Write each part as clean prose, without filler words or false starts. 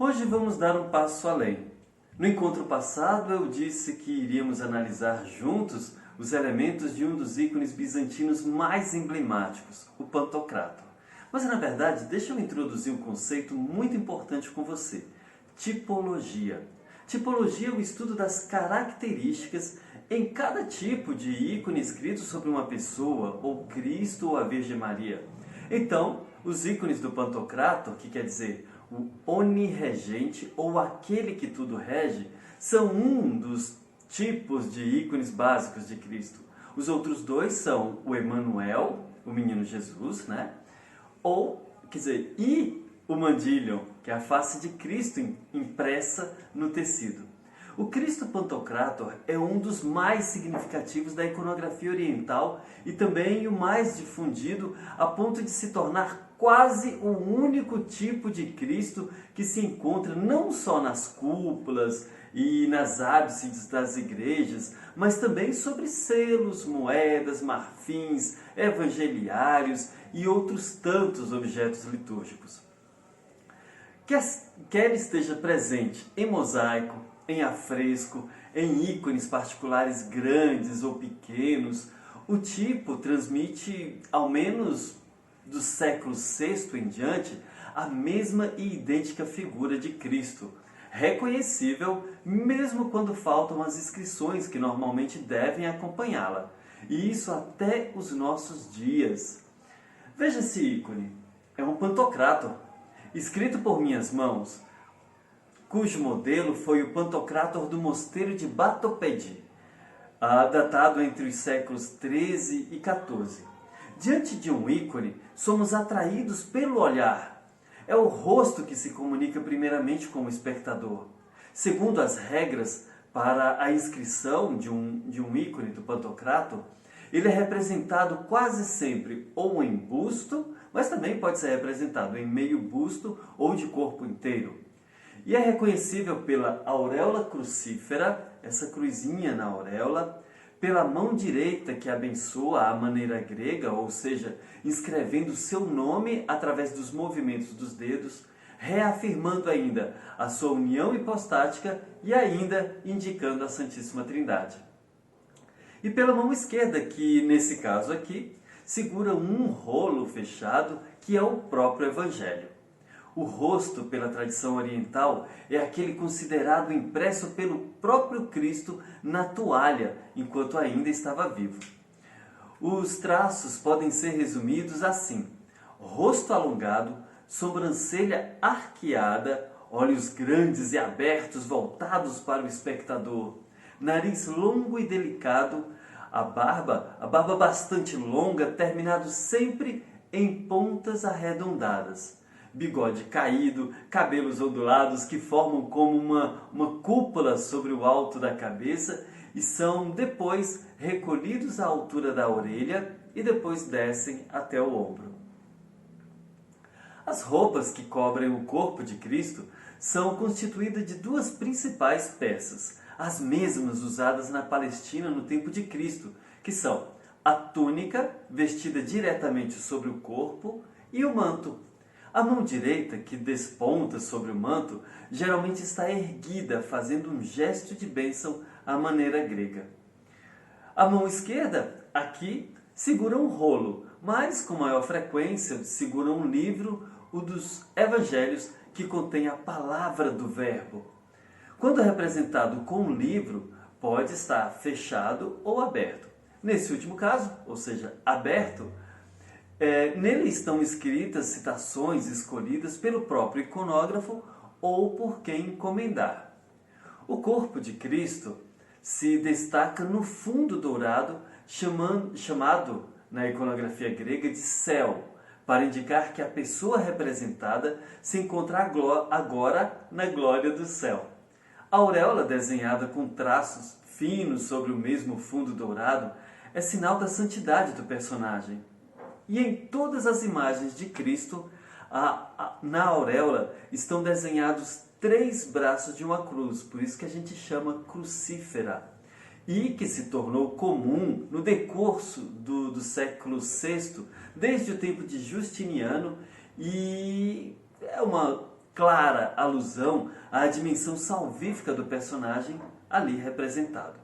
Hoje vamos dar um passo além. No encontro passado eu disse que iríamos analisar juntos os elementos de um dos ícones bizantinos mais emblemáticos, o Pantocrator. Mas na verdade, deixa eu introduzir um conceito muito importante com você: tipologia. Tipologia é o estudo das características em cada tipo de ícone escrito sobre uma pessoa, ou Cristo ou a Virgem Maria. Então, os ícones do Pantocrator, que quer dizer o onirregente ou aquele que tudo rege, são um dos tipos de ícones básicos de Cristo. Os outros dois são o Emanuel, o menino Jesus, né? E o Mandilion, que é a face de Cristo impressa no tecido. O Cristo Pantocrator é um dos mais significativos da iconografia oriental e também o mais difundido, a ponto de se tornar quase o único tipo de Cristo que se encontra não só nas cúpulas e nas ábices das igrejas, mas também sobre selos, moedas, marfins, evangeliários e outros tantos objetos litúrgicos. Quer esteja presente em mosaico, em afresco, em ícones particulares grandes ou pequenos, o tipo transmite, ao menos do século VI em diante, a mesma e idêntica figura de Cristo, reconhecível mesmo quando faltam as inscrições que normalmente devem acompanhá-la, e isso até os nossos dias. Veja esse ícone, é um Pantocrator, escrito por minhas mãos, cujo modelo foi o Pantocrator do mosteiro de Batopedi, datado entre os séculos XIII e XIV. Diante de um ícone, somos atraídos pelo olhar. É o rosto que se comunica primeiramente com o espectador. Segundo as regras para a inscrição de um ícone do Pantocrator, ele é representado quase sempre ou em busto, mas também pode ser representado em meio busto ou de corpo inteiro. E é reconhecível pela auréola crucífera, essa cruzinha na auréola, pela mão direita que abençoa à maneira grega, ou seja, escrevendo seu nome através dos movimentos dos dedos, reafirmando ainda a sua união hipostática e ainda indicando a Santíssima Trindade. E pela mão esquerda, que nesse caso aqui, segura um rolo fechado, que é o próprio Evangelho. O rosto, pela tradição oriental, é aquele considerado impresso pelo próprio Cristo na toalha, enquanto ainda estava vivo. Os traços podem ser resumidos assim: rosto alongado, sobrancelha arqueada, olhos grandes e abertos voltados para o espectador, nariz longo e delicado, a barba bastante longa, terminado sempre em pontas arredondadas, bigode caído, cabelos ondulados que formam como uma cúpula sobre o alto da cabeça e são depois recolhidos à altura da orelha e depois descem até o ombro. As roupas que cobrem o corpo de Cristo são constituídas de duas principais peças, as mesmas usadas na Palestina no tempo de Cristo, que são a túnica, vestida diretamente sobre o corpo, e o manto. A mão direita, que desponta sobre o manto, geralmente está erguida, fazendo um gesto de bênção à maneira grega. A mão esquerda, aqui, segura um rolo, mas com maior frequência segura um livro, o dos Evangelhos, que contém a palavra do Verbo. Quando é representado com um livro, pode estar fechado ou aberto. Nesse último caso, ou seja, aberto, nele estão escritas citações escolhidas pelo próprio iconógrafo ou por quem encomendar. O corpo de Cristo se destaca no fundo dourado, chamado na iconografia grega de céu, para indicar que a pessoa representada se encontra agora na glória do céu. A auréola, desenhada com traços finos sobre o mesmo fundo dourado, é sinal da santidade do personagem. E em todas as imagens de Cristo, na auréola, estão desenhados 3 braços de uma cruz, por isso que a gente chama crucífera, e que se tornou comum no decurso do século VI, desde o tempo de Justiniano, e é uma clara alusão à dimensão salvífica do personagem ali representado.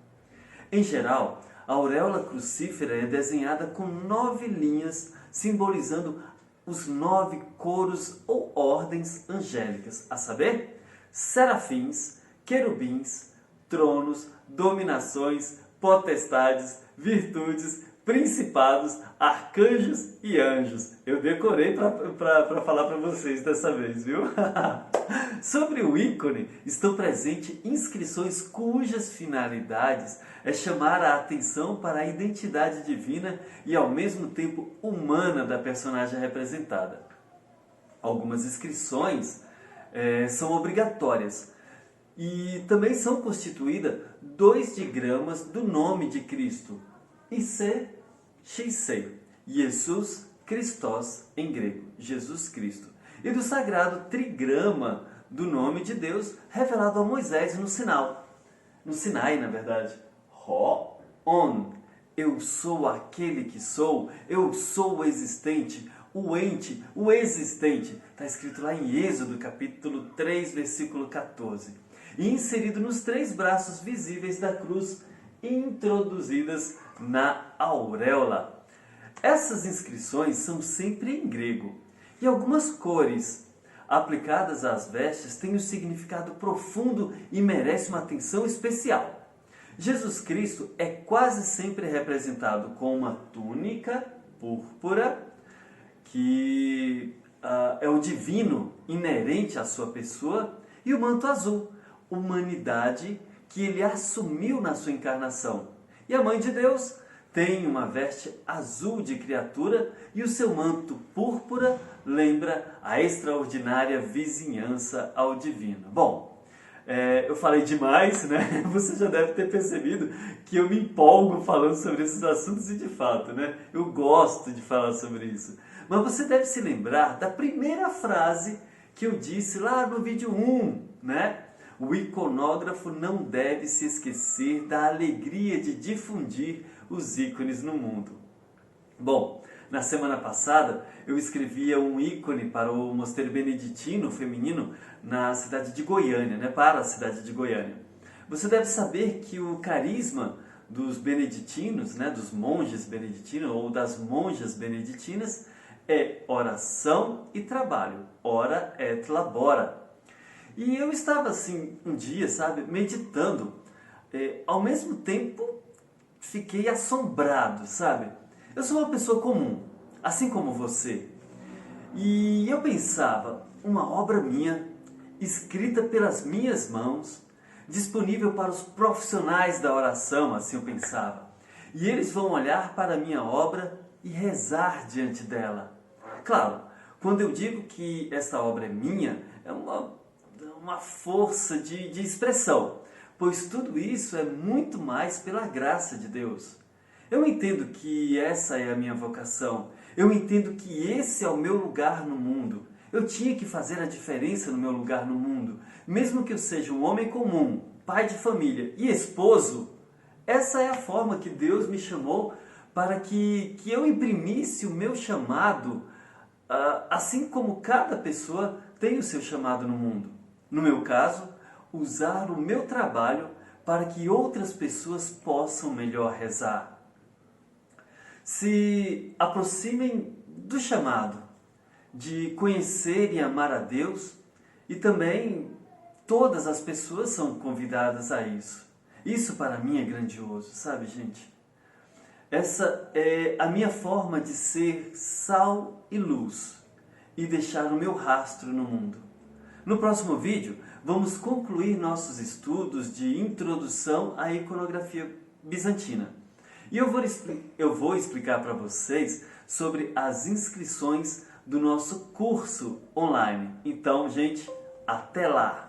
Em geral, a auréola crucífera é desenhada com 9 linhas, simbolizando os 9 coros ou ordens angélicas, a saber, serafins, querubins, tronos, dominações, potestades, virtudes, principados, arcanjos e anjos. Eu decorei para falar para vocês dessa vez, viu? Sobre o ícone, estão presentes inscrições cujas finalidades é chamar a atenção para a identidade divina e ao mesmo tempo humana da personagem representada. Algumas inscrições são obrigatórias e também são constituídas 2 digramas do nome de Cristo, IC, XC, Jesus Christos em grego, Jesus Cristo, e do sagrado trigrama do nome de Deus revelado a Moisés no Sinai, na verdade. Ho-on, eu sou aquele que sou, eu sou o existente, o ente, o existente. Está escrito lá em Êxodo, capítulo 3, versículo 14. E inserido nos 3 braços visíveis da cruz, introduzidas na auréola. Essas inscrições são sempre em grego, e algumas cores aplicadas às vestes têm um significado profundo e merecem uma atenção especial. Jesus Cristo é quase sempre representado com uma túnica púrpura, que é o divino inerente à sua pessoa, e o manto azul, humanidade que ele assumiu na sua encarnação. E a Mãe de Deus tem uma veste azul de criatura e o seu manto púrpura lembra a extraordinária vizinhança ao divino. Bom, eu falei demais, né? Você já deve ter percebido que eu me empolgo falando sobre esses assuntos e de fato, né? Eu gosto de falar sobre isso. Mas você deve se lembrar da primeira frase que eu disse lá no vídeo 1, né? O iconógrafo não deve se esquecer da alegria de difundir os ícones no mundo. Bom, na semana passada eu escrevia um ícone para o mosteiro beneditino feminino na cidade de Goiânia, né? Para a cidade de Goiânia. Você deve saber que o carisma dos beneditinos, né? Dos monges beneditinos ou das monjas beneditinas é oração e trabalho. Ora et labora. E eu estava assim, um dia, sabe, meditando. Ao mesmo tempo, fiquei assombrado, sabe? Eu sou uma pessoa comum, assim como você. E eu pensava, uma obra minha, escrita pelas minhas mãos, disponível para os profissionais da oração, assim eu pensava. E eles vão olhar para a minha obra e rezar diante dela. Claro, quando eu digo que esta obra é minha, é uma força de expressão, pois tudo isso é muito mais pela graça de Deus. Eu entendo que essa é a minha vocação, eu entendo que esse é o meu lugar no mundo. Eu tinha que fazer a diferença no meu lugar no mundo, mesmo que eu seja um homem comum, pai de família e esposo. Essa é a forma que Deus me chamou para que eu imprimisse o meu chamado, assim como cada pessoa tem o seu chamado no mundo. No meu caso, usar o meu trabalho para que outras pessoas possam melhor rezar. Se aproximem do chamado de conhecer e amar a Deus, e também todas as pessoas são convidadas a isso. Isso para mim é grandioso, sabe, gente? Essa é a minha forma de ser sal e luz e deixar o meu rastro no mundo. No próximo vídeo, vamos concluir nossos estudos de introdução à iconografia bizantina. E eu vou explicar para vocês sobre as inscrições do nosso curso online. Então, gente, até lá!